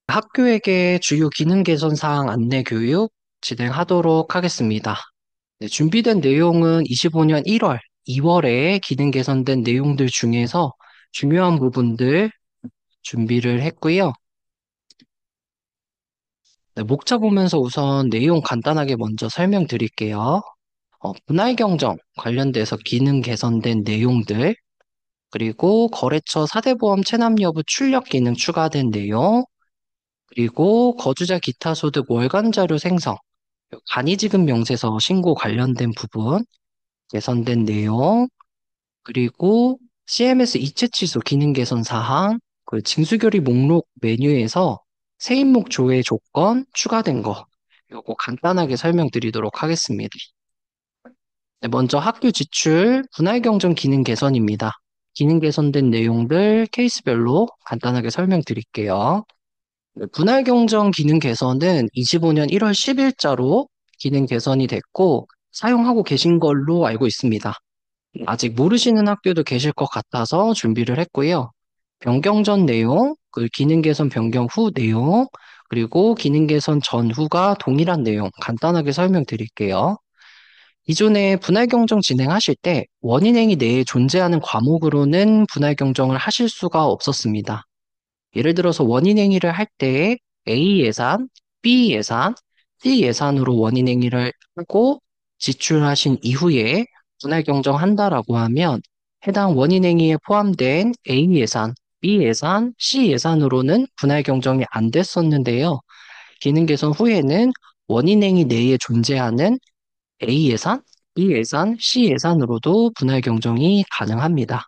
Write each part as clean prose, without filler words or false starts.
학교에게 주요 기능 개선 사항 안내 교육 진행하도록 하겠습니다. 네, 준비된 내용은 25년 1월, 2월에 기능 개선된 내용들 중에서 중요한 부분들 준비를 했고요. 네, 목차 보면서 우선 내용 간단하게 먼저 설명드릴게요. 분할 경정 관련돼서 기능 개선된 내용들, 그리고 거래처 4대 보험 체납 여부 출력 기능 추가된 내용, 그리고 거주자 기타 소득 월간 자료 생성, 간이지급 명세서 신고 관련된 부분, 개선된 내용, 그리고 CMS 이체 취소 기능 개선 사항, 그 징수결의 목록 메뉴에서 세입목 조회 조건 추가된 거, 요거 간단하게 설명드리도록 하겠습니다. 네, 먼저 학교 지출 분할 경정 기능 개선입니다. 기능 개선된 내용들 케이스별로 간단하게 설명드릴게요. 네, 분할 경정 기능 개선은 25년 1월 10일자로 기능 개선이 됐고 사용하고 계신 걸로 알고 있습니다. 아직 모르시는 학교도 계실 것 같아서 준비를 했고요. 변경 전 내용, 그 기능 개선 변경 후 내용, 그리고 기능 개선 전후가 동일한 내용 간단하게 설명드릴게요. 기존에 분할 경정 진행하실 때 원인행위 내에 존재하는 과목으로는 분할 경정을 하실 수가 없었습니다. 예를 들어서 원인행위를 할 때 A 예산, B 예산, C 예산으로 원인행위를 하고 지출하신 이후에 분할 경정한다라고 하면 해당 원인행위에 포함된 A 예산, B 예산, C 예산으로는 분할 경정이 안 됐었는데요. 기능 개선 후에는 원인행위 내에 존재하는 A 예산, B 예산, C 예산으로도 분할 경정이 가능합니다.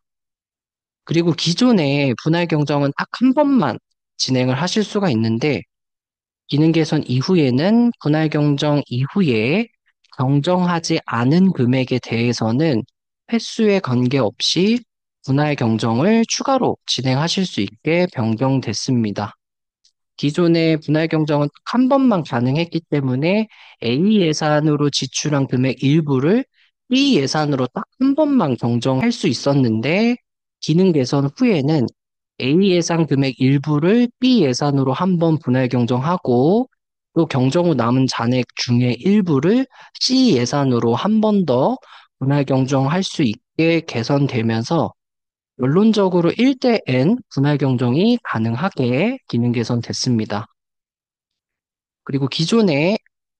그리고 기존에 분할 경정은 딱 한 번만 진행을 하실 수가 있는데 기능 개선 이후에는 분할 경정 이후에 경정하지 않은 금액에 대해서는 횟수에 관계없이 분할 경정을 추가로 진행하실 수 있게 변경됐습니다. 기존의 분할 경정은 딱 한 번만 가능했기 때문에 A 예산으로 지출한 금액 일부를 B 예산으로 딱 한 번만 경정할 수 있었는데 기능 개선 후에는 A 예산 금액 일부를 B 예산으로 한 번 분할 경정하고 또 경정 후 남은 잔액 중에 일부를 C 예산으로 한 번 더 분할 경정할 수 있게 개선되면서 결론적으로 1대 N 분할 경정이 가능하게 기능 개선됐습니다. 그리고 기존에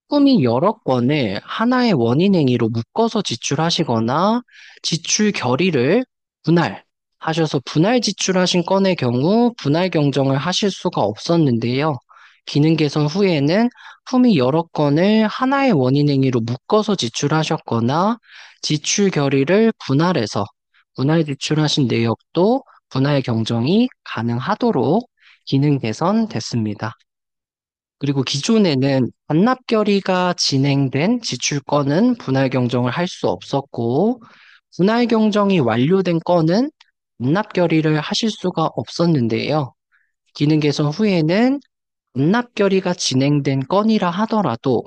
품이 여러 건을 하나의 원인 행위로 묶어서 지출하시거나 지출 결의를 분할하셔서 분할 지출하신 건의 경우 분할 경정을 하실 수가 없었는데요. 기능 개선 후에는 품이 여러 건을 하나의 원인 행위로 묶어서 지출하셨거나 지출 결의를 분할해서 분할 지출하신 내역도 분할 경정이 가능하도록 기능 개선됐습니다. 그리고 기존에는 반납 결의가 진행된 지출건은 분할 경정을 할 수 없었고, 분할 경정이 완료된 건은 반납 결의를 하실 수가 없었는데요. 기능 개선 후에는 반납 결의가 진행된 건이라 하더라도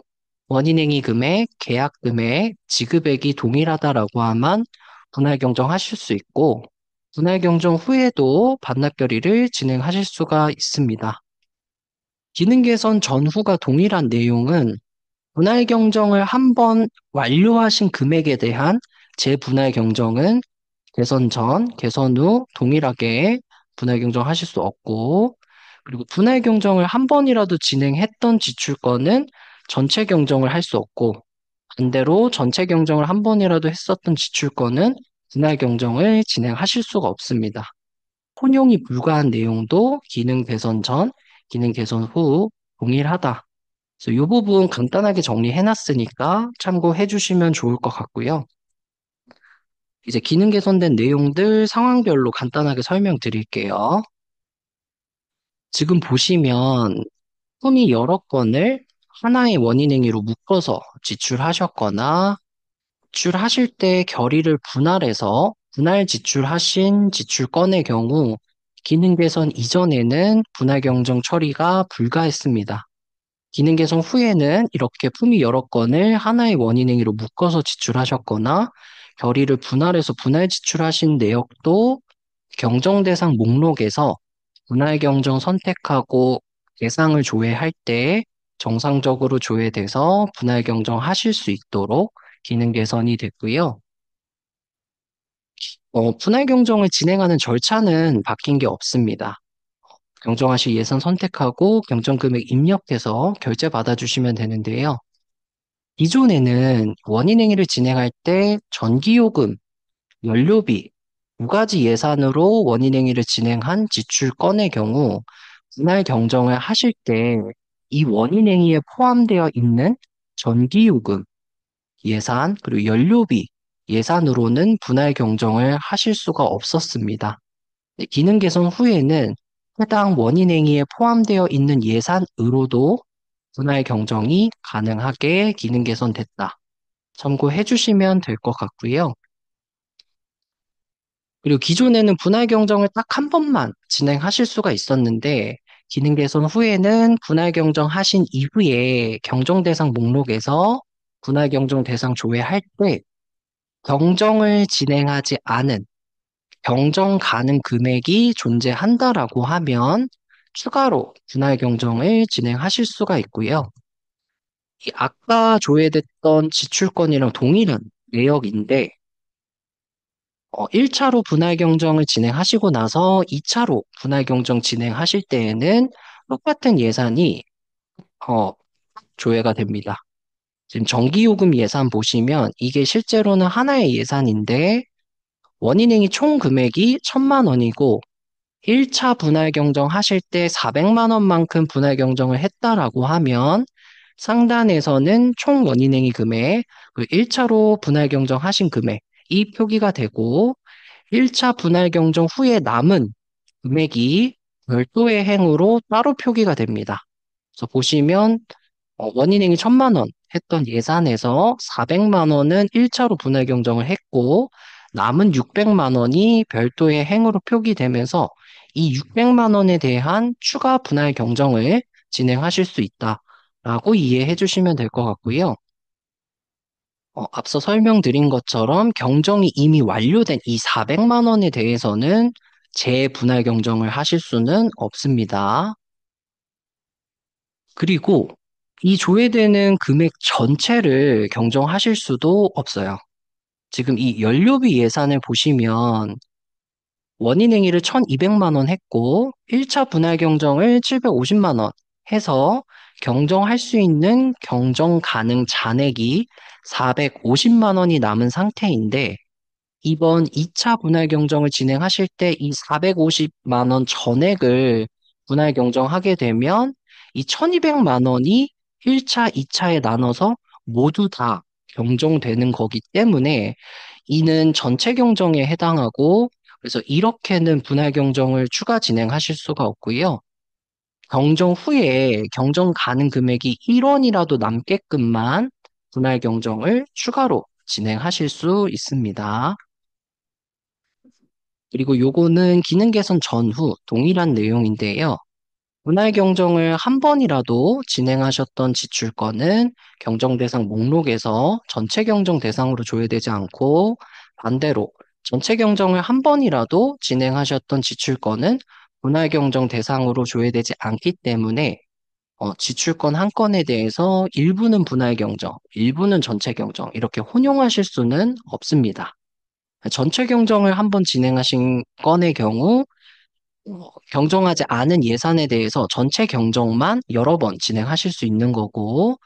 원인행위 금액, 계약 금액, 지급액이 동일하다라고 하면 분할 경정하실 수 있고, 분할 경정 후에도 반납 결의를 진행하실 수가 있습니다. 기능 개선 전후가 동일한 내용은 분할 경정을 한 번 완료하신 금액에 대한 재분할 경정은 개선 전, 개선 후 동일하게 분할 경정하실 수 없고, 그리고 분할 경정을 한 번이라도 진행했던 지출건은 전체 경정을 할 수 없고, 반대로 전체 경정을 한 번이라도 했었던 지출건은 분할 경정을 진행하실 수가 없습니다. 혼용이 불가한 내용도 기능 개선 전, 기능 개선 후 동일하다. 그래서 이 부분 간단하게 정리해놨으니까 참고해 주시면 좋을 것 같고요. 이제 기능 개선된 내용들 상황별로 간단하게 설명드릴게요. 지금 보시면 품이 여러 건을 하나의 원인행위로 묶어서 지출하셨거나 지출하실 때 결의를 분할해서 분할 지출하신 지출건의 경우 기능 개선 이전에는 분할 경정 처리가 불가했습니다. 기능 개선 후에는 이렇게 품위 여러 건을 하나의 원인행위로 묶어서 지출하셨거나 결의를 분할해서 분할 지출하신 내역도 경정 대상 목록에서 분할 경정 선택하고 대상을 조회할 때 정상적으로 조회돼서 분할 경정하실 수 있도록 기능 개선이 됐고요. 분할 경정을 진행하는 절차는 바뀐 게 없습니다. 경정하실 예산 선택하고 경정 금액 입력해서 결제 받아주시면 되는데요. 기존에는 원인행위를 진행할 때 전기요금, 연료비, 두 가지 예산으로 원인행위를 진행한 지출 건의 경우 분할 경정을 하실 때 이 원인행위에 포함되어 있는 전기요금 예산 그리고 연료비 예산으로는 분할 경정을 하실 수가 없었습니다. 네, 기능 개선 후에는 해당 원인행위에 포함되어 있는 예산으로도 분할 경정이 가능하게 기능 개선됐다. 참고해 주시면 될 것 같고요. 그리고 기존에는 분할 경정을 딱 한 번만 진행하실 수가 있었는데, 기능 개선 후에는 분할 경정 하신 이후에 경정 대상 목록에서 분할 경정 대상 조회할 때 경정을 진행하지 않은 경정 가능 금액이 존재한다라고 하면 추가로 분할 경정을 진행하실 수가 있고요. 이 아까 조회됐던 지출건이랑 동일한 내역인데 1차로 분할 경정을 진행하시고 나서 2차로 분할 경정 진행하실 때에는 똑같은 예산이 어, 조회가 됩니다. 지금 전기요금 예산 보시면 이게 실제로는 하나의 예산인데 원인행위 총 금액이 1,000만 원이고 1차 분할 경정하실 때 400만 원만큼 분할 경정을 했다라고 하면 상단에서는 총 원인행위 금액, 그 1차로 분할 경정하신 금액, 이 표기가 되고 1차 분할 경정 후에 남은 금액이 별도의 행으로 따로 표기가 됩니다. 그래서 보시면 원인행위 1,000만 원 했던 예산에서 400만 원은 1차로 분할 경정을 했고 남은 600만 원이 별도의 행으로 표기되면서 이 600만 원에 대한 추가 분할 경정을 진행하실 수 있다라고 이해해 주시면 될 것 같고요. 앞서 설명드린 것처럼 경정이 이미 완료된 이 400만 원에 대해서는 재분할 경정을 하실 수는 없습니다. 그리고 이 조회되는 금액 전체를 경정하실 수도 없어요. 지금 이 연료비 예산을 보시면 원인행위를 1,200만 원 했고 1차 분할 경정을 750만 원 해서 경정할 수 있는 경정 가능 잔액이 450만 원이 남은 상태인데 이번 2차 분할 경정을 진행하실 때 이 450만 원 전액을 분할 경정하게 되면 이 1,200만 원이 1차, 2차에 나눠서 모두 다 경정되는 거기 때문에 이는 전체 경정에 해당하고 그래서 이렇게는 분할 경정을 추가 진행하실 수가 없고요. 경정 후에 경정 가능 금액이 1원이라도 남게끔만 분할 경정을 추가로 진행하실 수 있습니다. 그리고 요거는 기능 개선 전후 동일한 내용인데요. 분할 경정을 한 번이라도 진행하셨던 지출건은 경정 대상 목록에서 전체 경정 대상으로 조회되지 않고 반대로 전체 경정을 한 번이라도 진행하셨던 지출건은 분할 경정 대상으로 조회되지 않기 때문에 지출건 한 건에 대해서 일부는 분할 경정, 일부는 전체 경정 이렇게 혼용하실 수는 없습니다. 전체 경정을 한 번 진행하신 건의 경우 경정하지 않은 예산에 대해서 전체 경정만 여러 번 진행하실 수 있는 거고,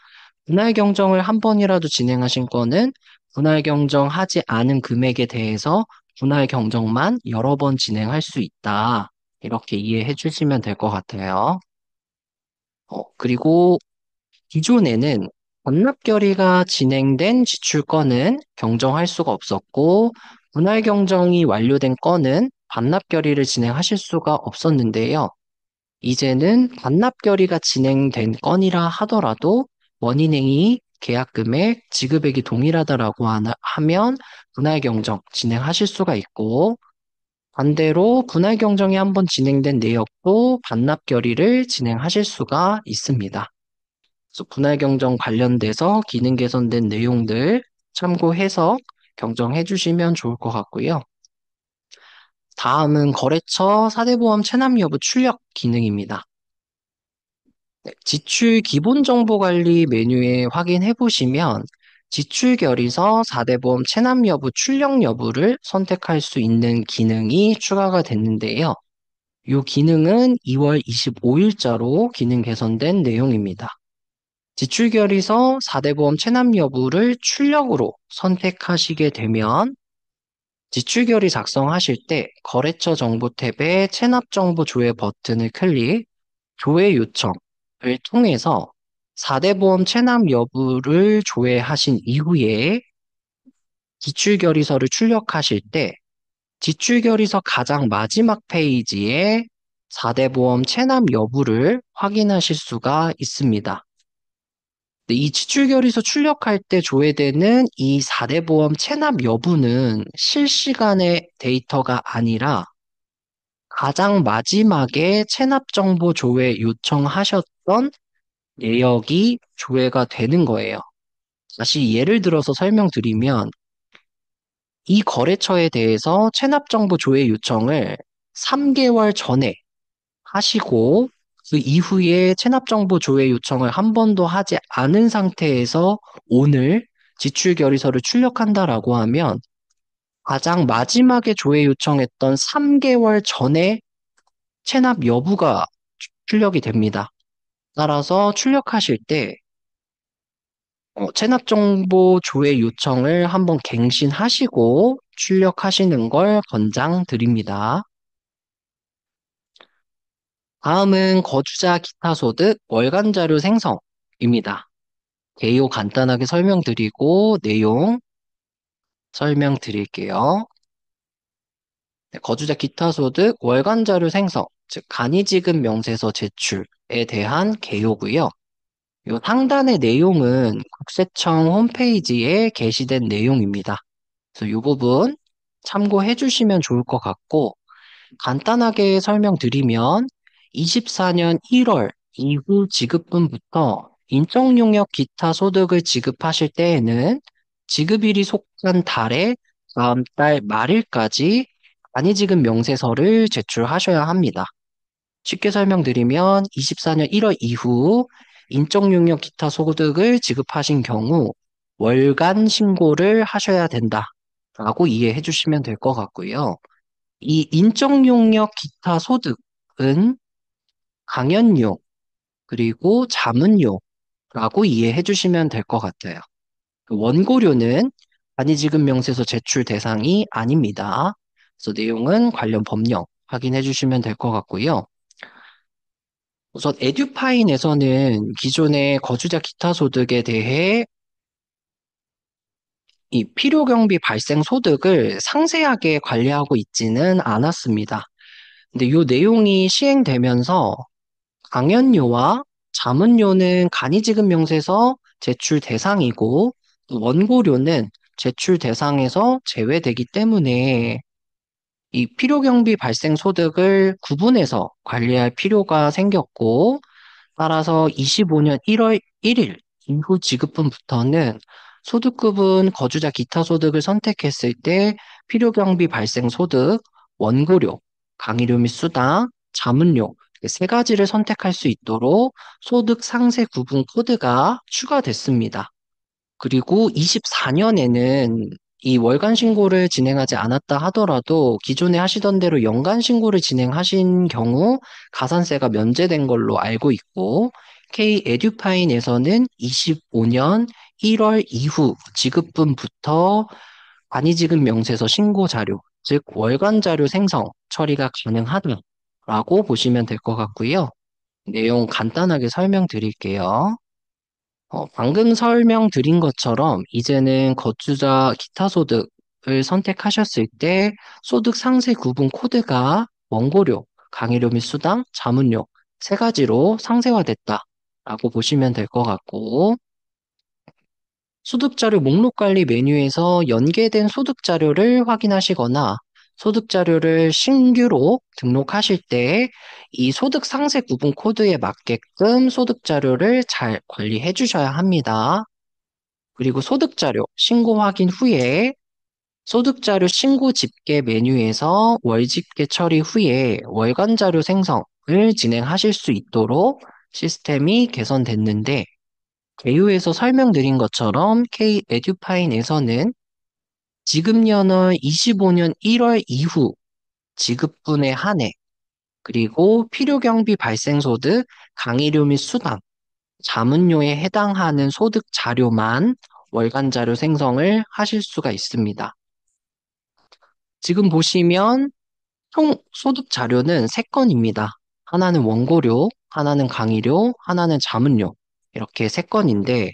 분할 경정을 한 번이라도 진행하신 거는 분할 경정하지 않은 금액에 대해서 분할 경정만 여러 번 진행할 수 있다. 이렇게 이해해 주시면 될 것 같아요. 그리고 기존에는 반납 결의가 진행된 지출 건은 경정할 수가 없었고, 분할 경정이 완료된 건은 반납 결의를 진행하실 수가 없었는데요. 이제는 반납 결의가 진행된 건이라 하더라도 원인행위 계약 금액 지급액이 동일하다라고 하면 분할 경정 진행하실 수가 있고 반대로 분할 경정이 한번 진행된 내역도 반납 결의를 진행하실 수가 있습니다. 그래서 분할 경정 관련돼서 기능 개선된 내용들 참고해서 경정해 주시면 좋을 것 같고요. 다음은 거래처 사대보험 체납 여부 출력 기능입니다. 네, 지출 기본 정보 관리 메뉴에 확인해 보시면 지출 결의서 4대 보험 체납 여부, 출력 여부를 선택할 수 있는 기능이 추가가 됐는데요. 이 기능은 2월 25일자로 기능 개선된 내용입니다. 지출 결의서 4대 보험 체납 여부를 출력으로 선택하시게 되면 지출 결의 작성하실 때 거래처 정보 탭에 체납 정보 조회 버튼을 클릭, 조회 요청을 통해서 4대 보험 체납 여부를 조회하신 이후에 지출 결의서를 출력하실 때 지출 결의서 가장 마지막 페이지에 4대 보험 체납 여부를 확인하실 수가 있습니다. 이 지출결의서 출력할 때 조회되는 이 4대 보험 체납 여부는 실시간의 데이터가 아니라 가장 마지막에 체납 정보 조회 요청하셨던 내역이 조회가 되는 거예요. 다시 예를 들어서 설명드리면 이 거래처에 대해서 체납 정보 조회 요청을 3개월 전에 하시고 그 이후에 체납정보 조회 요청을 한 번도 하지 않은 상태에서 오늘 지출 결의서를 출력한다라고 하면 가장 마지막에 조회 요청했던 3개월 전에 체납 여부가 출력이 됩니다. 따라서 출력하실 때 체납정보 조회 요청을 한번 갱신하시고 출력하시는 걸 권장드립니다. 다음은 거주자 기타 소득 월간 자료 생성입니다. 개요 간단하게 설명드리고 내용 설명드릴게요. 네, 거주자 기타 소득 월간 자료 생성, 즉 간이지급 명세서 제출에 대한 개요고요. 요 상단의 내용은 국세청 홈페이지에 게시된 내용입니다. 그래서 이 부분 참고해 주시면 좋을 것 같고 간단하게 설명드리면 24년 1월 이후 지급분부터 인적용역 기타 소득을 지급하실 때에는 지급일이 속한 달의 다음 달 말일까지 간이지급 명세서를 제출하셔야 합니다. 쉽게 설명드리면 24년 1월 이후 인적용역 기타 소득을 지급하신 경우 월간 신고를 하셔야 된다라고 이해해 주시면 될 것 같고요. 이 인적 용역 기타 소득은 강연료 그리고 자문료라고 이해해 주시면 될 것 같아요. 그 원고료는 간이지급 명세서 제출 대상이 아닙니다. 그래서 내용은 관련 법령 확인해 주시면 될 것 같고요. 우선 에듀파인에서는 기존의 거주자 기타 소득에 대해 이 필요경비 발생 소득을 상세하게 관리하고 있지는 않았습니다. 근데 이 내용이 시행되면서 강연료와 자문료는 간이지급 명세서 제출 대상이고 원고료는 제출 대상에서 제외되기 때문에 이 필요경비 발생 소득을 구분해서 관리할 필요가 생겼고 따라서 25년 1월 1일 이후 지급분부터는 소득급은 거주자 기타 소득을 선택했을 때 필요경비 발생 소득, 원고료, 강의료 및 수당, 자문료 세 가지를 선택할 수 있도록 소득 상세 구분 코드가 추가됐습니다. 그리고 24년에는 이 월간 신고를 진행하지 않았다 하더라도 기존에 하시던 대로 연간 신고를 진행하신 경우 가산세가 면제된 걸로 알고 있고 K 에듀파인에서는 25년 1월 이후 지급분부터 간이지급 명세서 신고 자료, 즉 월간 자료 생성 처리가 가능하다라고 보시면 될 것 같고요. 내용 간단하게 설명드릴게요. 방금 설명드린 것처럼 이제는 거주자 기타 소득을 선택하셨을 때 소득 상세 구분 코드가 원고료, 강의료 및 수당, 자문료 세 가지로 상세화됐다라고 보시면 될 것 같고 소득자료 목록 관리 메뉴에서 연계된 소득자료를 확인하시거나 소득자료를 신규로 등록하실 때 이 소득 상세 구분 코드에 맞게끔 소득자료를 잘 관리해 주셔야 합니다. 그리고 소득자료 신고 확인 후에 소득자료 신고 집계 메뉴에서 월 집계 처리 후에 월간 자료 생성을 진행하실 수 있도록 시스템이 개선됐는데, 개요에서 설명드린 것처럼 K-에듀파인에서는 지급연월 25년 1월 이후 지급분에 한해, 그리고 필요경비 발생소득, 강의료 및 수당, 자문료에 해당하는 소득 자료만 월간 자료 생성을 하실 수가 있습니다. 지금 보시면 총 소득 자료는 3건입니다. 하나는 원고료, 하나는 강의료, 하나는 자문료. 이렇게 3건인데,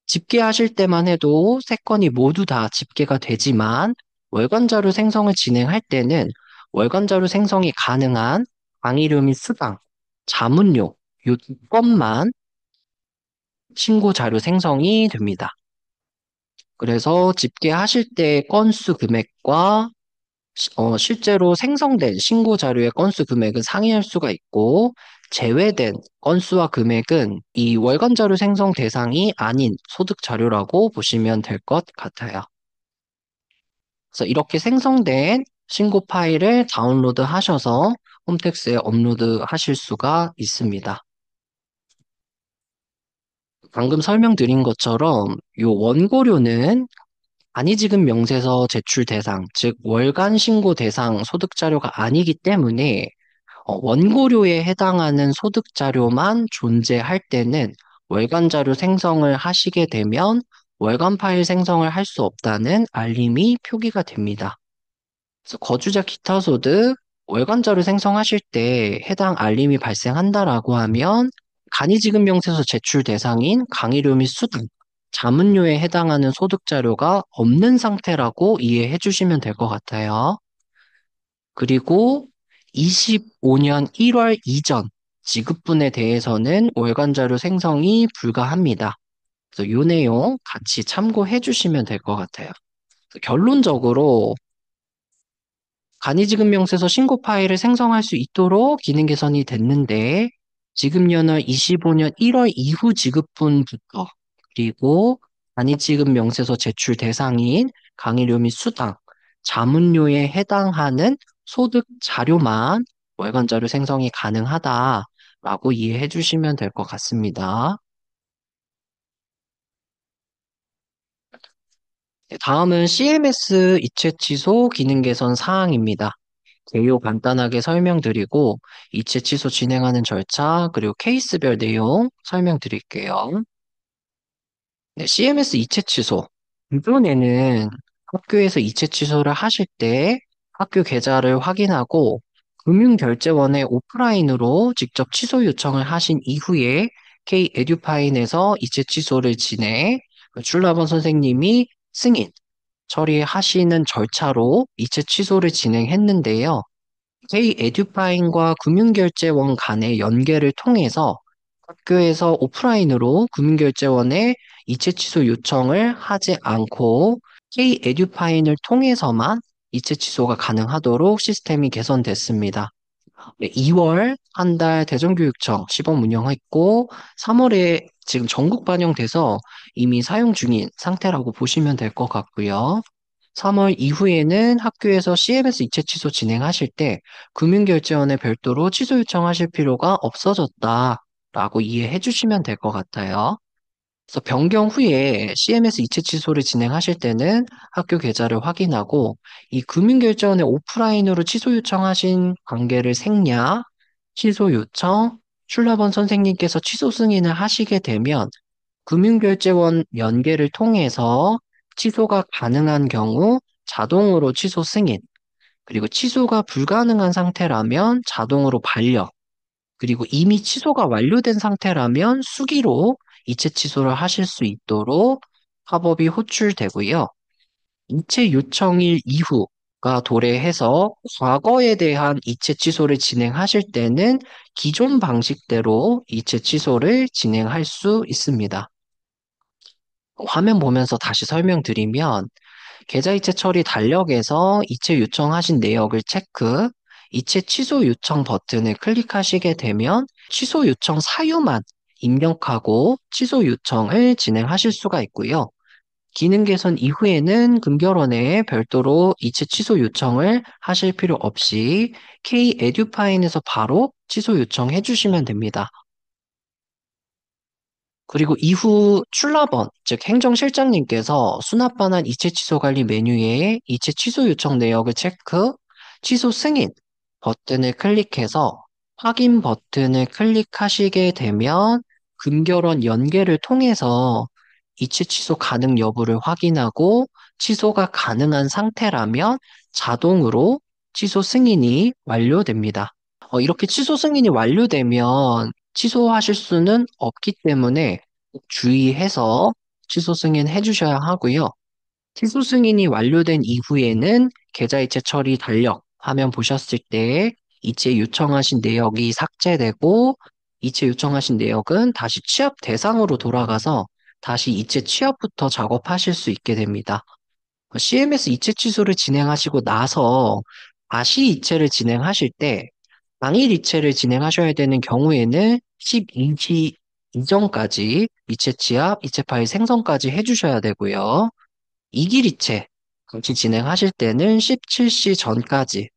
집계하실 때만 해도 3건이 모두 다 집계가 되지만, 월간 자료 생성을 진행할 때는 월간 자료 생성이 가능한 강의료 및 수당, 자문료, 요 2건만 신고 자료 생성이 됩니다. 그래서 집계하실 때 건수 금액과 실제로 생성된 신고 자료의 건수 금액은 상이할 수가 있고, 제외된 건수와 금액은 이 월간 자료 생성 대상이 아닌 소득 자료라고 보시면 될 것 같아요. 그래서 이렇게 생성된 신고 파일을 다운로드 하셔서 홈택스에 업로드 하실 수가 있습니다. 방금 설명드린 것처럼 이 원고료는 안이지급 명세서 제출 대상, 즉 월간 신고 대상 소득 자료가 아니기 때문에 원고료에 해당하는 소득 자료만 존재할 때는 월간 자료 생성을 하시게 되면 월간 파일 생성을 할 수 없다는 알림이 표기가 됩니다. 그래서 거주자 기타 소득 월간 자료 생성하실 때 해당 알림이 발생한다라고 하면 간이지급 명세서 제출 대상인 강의료 및 수당, 자문료에 해당하는 소득 자료가 없는 상태라고 이해해 주시면 될 것 같아요. 그리고 25년 1월 이전 지급분에 대해서는 월간 자료 생성이 불가합니다. 그래서 이 내용 같이 참고해 주시면 될 것 같아요. 결론적으로 간이지급명세서 신고 파일을 생성할 수 있도록 기능 개선이 됐는데 지급연월 25년 1월 이후 지급분부터 그리고 간이지급명세서 제출 대상인 강의료 및 수당, 자문료에 해당하는 소득 자료만 월간 자료 생성이 가능하다라고 이해해 주시면 될 것 같습니다. 네, 다음은 CMS 이체 취소 기능 개선 사항입니다. 개요 간단하게 설명드리고 이체 취소 진행하는 절차 그리고 케이스별 내용 설명드릴게요. 네, CMS 이체 취소. 이번에는 학교에서 이체 취소를 하실 때 학교 계좌를 확인하고 금융결제원에 오프라인으로 직접 취소 요청을 하신 이후에 K-에듀파인에서 이체 취소를 진행, 출납원 선생님이 승인, 처리하시는 절차로 이체 취소를 진행했는데요. K-에듀파인과 금융결제원 간의 연계를 통해서 학교에서 오프라인으로 금융결제원에 이체 취소 요청을 하지 않고 K-에듀파인을 통해서만 이체 취소가 가능하도록 시스템이 개선됐습니다. 네, 2월 한 달 대전교육청 시범 운영했고 3월에 지금 전국 반영돼서 이미 사용 중인 상태라고 보시면 될 것 같고요. 3월 이후에는 학교에서 CMS 이체 취소 진행하실 때 금융결제원에 별도로 취소 요청하실 필요가 없어졌다라고 이해해 주시면 될 것 같아요. 그래서 변경 후에 CMS 이체 취소를 진행하실 때는 학교 계좌를 확인하고 이 금융결제원에 오프라인으로 취소 요청하신 관계를 생략, 취소 요청, 출납원 선생님께서 취소 승인을 하시게 되면 금융결제원 연계를 통해서 취소가 가능한 경우 자동으로 취소 승인, 그리고 취소가 불가능한 상태라면 자동으로 반려, 그리고 이미 취소가 완료된 상태라면 수기로 이체 취소를 하실 수 있도록 합업이 호출되고요. 이체 요청일 이후가 도래해서 과거에 대한 이체 취소를 진행하실 때는 기존 방식대로 이체 취소를 진행할 수 있습니다. 화면 보면서 다시 설명드리면 계좌 이체 처리 달력에서 이체 요청하신 내역을 체크, 이체 취소 요청 버튼을 클릭하시게 되면 취소 요청 사유만 입력하고 취소 요청을 진행하실 수가 있고요. 기능 개선 이후에는 금결원에 별도로 이체 취소 요청을 하실 필요 없이 K-에듀파인에서 바로 취소 요청해 주시면 됩니다. 그리고 이후 출납원, 즉 행정실장님께서 수납반환 이체 취소 관리 메뉴에 이체 취소 요청 내역을 체크, 취소 승인 버튼을 클릭해서 확인 버튼을 클릭하시게 되면 금결원 연계를 통해서 이체 취소 가능 여부를 확인하고 취소가 가능한 상태라면 자동으로 취소 승인이 완료됩니다. 이렇게 취소 승인이 완료되면 취소하실 수는 없기 때문에 꼭 주의해서 취소 승인 해주셔야 하고요. 취소 승인이 완료된 이후에는 계좌이체 처리 달력 화면 보셨을 때 이체 요청하신 내역이 삭제되고 이체 요청하신 내역은 다시 취합 대상으로 돌아가서 다시 이체 취합부터 작업하실 수 있게 됩니다. CMS 이체 취소를 진행하시고 나서 다시 이체를 진행하실 때 당일 이체를 진행하셔야 되는 경우에는 12시 이전까지 이체 취합, 이체 파일 생성까지 해주셔야 되고요. 이길 이체 같이 진행하실 때는 17시 전까지,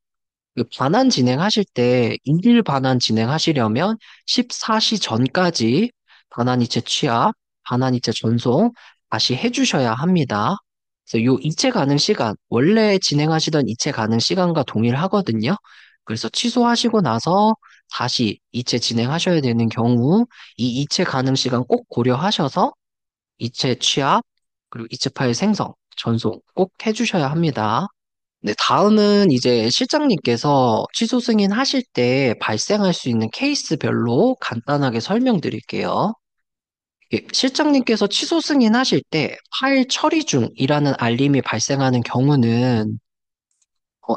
그 반환 진행하실 때 이길 반환 진행하시려면 14시 전까지 반환 이체 취합, 반환 이체 전송 다시 해주셔야 합니다. 그래서 요 이체 가능 시간, 원래 진행하시던 이체 가능 시간과 동일하거든요. 그래서 취소하시고 나서 다시 이체 진행하셔야 되는 경우 이 이체 가능 시간 꼭 고려하셔서 이체 취합, 그리고 이체 파일 생성, 전송 꼭 해주셔야 합니다. 네, 다음은 이제 실장님께서 취소 승인하실 때 발생할 수 있는 케이스별로 간단하게 설명드릴게요. 실장님께서 취소 승인하실 때 파일 처리 중이라는 알림이 발생하는 경우는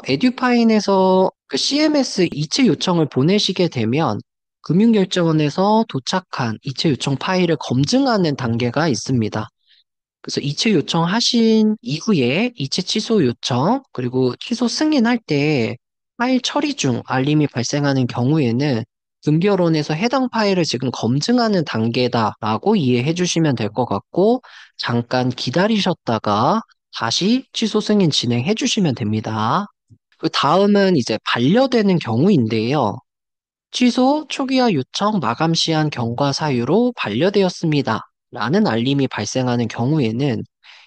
에듀파인에서 그 CMS 이체 요청을 보내시게 되면 금융결제원에서 도착한 이체 요청 파일을 검증하는 단계가 있습니다. 그래서 이체 요청하신 이후에 이체 취소 요청, 그리고 취소 승인할 때 파일 처리 중 알림이 발생하는 경우에는 금결원에서 해당 파일을 지금 검증하는 단계다라고 이해해 주시면 될 것 같고, 잠깐 기다리셨다가 다시 취소 승인 진행해 주시면 됩니다. 그 다음은 이제 반려되는 경우인데요. 취소, 초기화 요청, 마감 시한 경과 사유로 반려되었습니다. 라는 알림이 발생하는 경우에는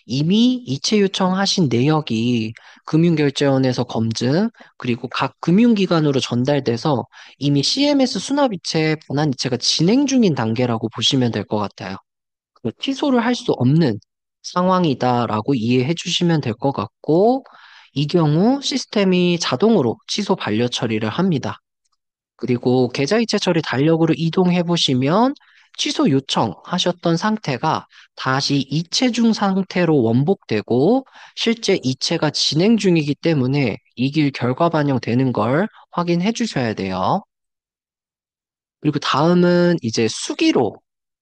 이미 이체 요청하신 내역이 금융결제원에서 검증, 그리고 각 금융기관으로 전달돼서 이미 CMS 수납이체, 분할이체가 진행 중인 단계라고 보시면 될 것 같아요. 취소를 할 수 없는 상황이다라고 이해해 주시면 될 것 같고, 이 경우 시스템이 자동으로 취소 반려 처리를 합니다. 그리고 계좌이체 처리 달력으로 이동해 보시면 취소 요청하셨던 상태가 다시 이체 중 상태로 원복되고 실제 이체가 진행 중이기 때문에 이 길 결과 반영되는 걸 확인해 주셔야 돼요. 그리고 다음은 이제 수기로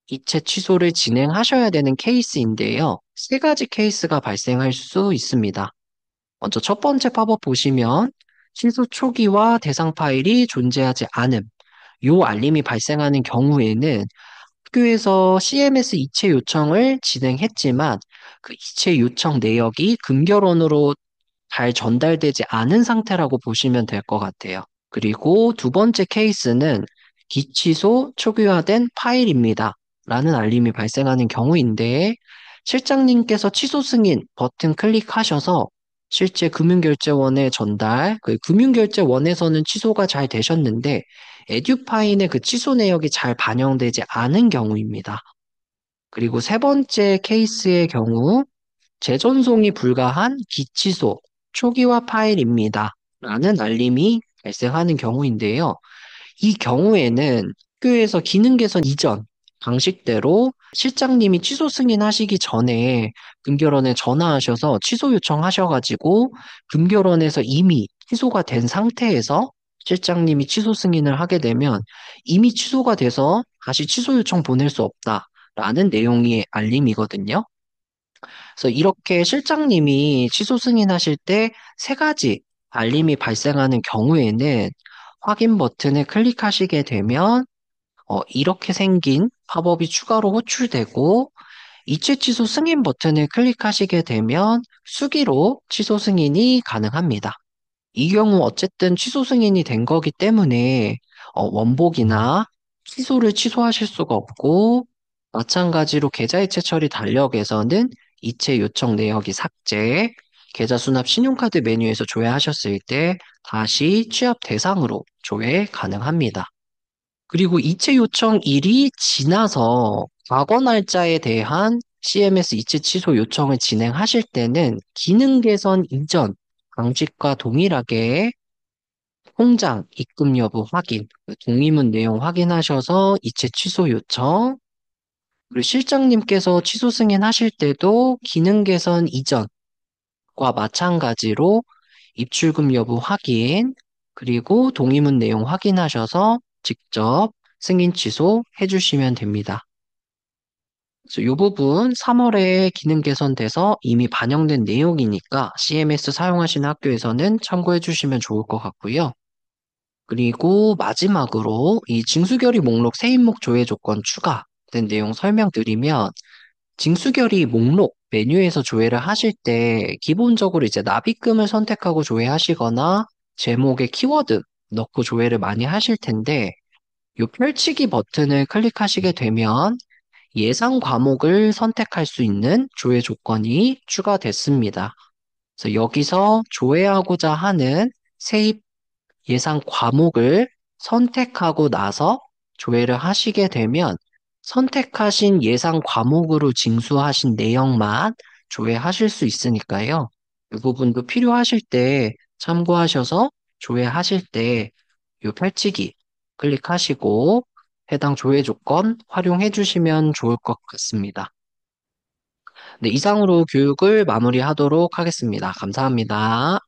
이체 취소를 진행하셔야 되는 케이스인데요. 세 가지 케이스가 발생할 수 있습니다. 먼저 첫 번째 팝업 보시면 취소 초기와 대상 파일이 존재하지 않음. 요 알림이 발생하는 경우에는 학교에서 CMS 이체 요청을 진행했지만 그 이체 요청 내역이 금결원으로 잘 전달되지 않은 상태라고 보시면 될 것 같아요. 그리고 두 번째 케이스는 기취소 초기화된 파일입니다. 라는 알림이 발생하는 경우인데 실장님께서 취소 승인 버튼 클릭하셔서 실제 금융결제원에 전달, 그 금융결제원에서는 취소가 잘 되셨는데 에듀파인의 그 취소 내역이 잘 반영되지 않은 경우입니다. 그리고 세 번째 케이스의 경우 재전송이 불가한 기취소 초기화 파일입니다. 라는 알림이 발생하는 경우인데요. 이 경우에는 학교에서 기능 개선 이전 방식대로 실장님이 취소 승인하시기 전에 금결원에 전화하셔서 취소 요청하셔가지고 금결원에서 이미 취소가 된 상태에서 실장님이 취소 승인을 하게 되면 이미 취소가 돼서 다시 취소 요청 보낼 수 없다라는 내용의 알림이거든요. 그래서 이렇게 실장님이 취소 승인하실 때 세 가지 알림이 발생하는 경우에는 확인 버튼을 클릭하시게 되면 이렇게 생긴 팝업이 추가로 호출되고 이체 취소 승인 버튼을 클릭하시게 되면 수기로 취소 승인이 가능합니다. 이 경우 어쨌든 취소 승인이 된 거기 때문에 원복이나 취소를 취소하실 수가 없고 마찬가지로 계좌 이체 처리 달력에서는 이체 요청 내역이 삭제, 계좌 수납 신용카드 메뉴에서 조회하셨을 때 다시 취합 대상으로 조회 가능합니다. 그리고 이체 요청일이 지나서 과거 날짜에 대한 CMS 이체 취소 요청을 진행하실 때는 기능 개선 이전 방식과 동일하게 통장 입금 여부 확인, 동의문 내용 확인하셔서 이체 취소 요청, 그리고 실장님께서 취소 승인하실 때도 기능 개선 이전과 마찬가지로 입출금 여부 확인, 그리고 동의문 내용 확인하셔서 직접 승인 취소 해주시면 됩니다. 그래서 이 부분 3월에 기능 개선돼서 이미 반영된 내용이니까 CMS 사용하시는 학교에서는 참고해 주시면 좋을 것 같고요. 그리고 마지막으로 이 징수결의 목록 세입목 조회 조건 추가된 내용 설명드리면 징수결의 목록 메뉴에서 조회를 하실 때 기본적으로 이제 납입금을 선택하고 조회하시거나 제목에 키워드 넣고 조회를 많이 하실 텐데 이 펼치기 버튼을 클릭하시게 되면 예상 과목을 선택할 수 있는 조회 조건이 추가됐습니다. 그래서 여기서 조회하고자 하는 세입 예상 과목을 선택하고 나서 조회를 하시게 되면 선택하신 예상 과목으로 징수하신 내용만 조회하실 수 있으니까요. 이 부분도 필요하실 때 참고하셔서 조회하실 때 이 펼치기 클릭하시고 해당 조회 조건 활용해 주시면 좋을 것 같습니다. 네, 이상으로 교육을 마무리하도록 하겠습니다. 감사합니다.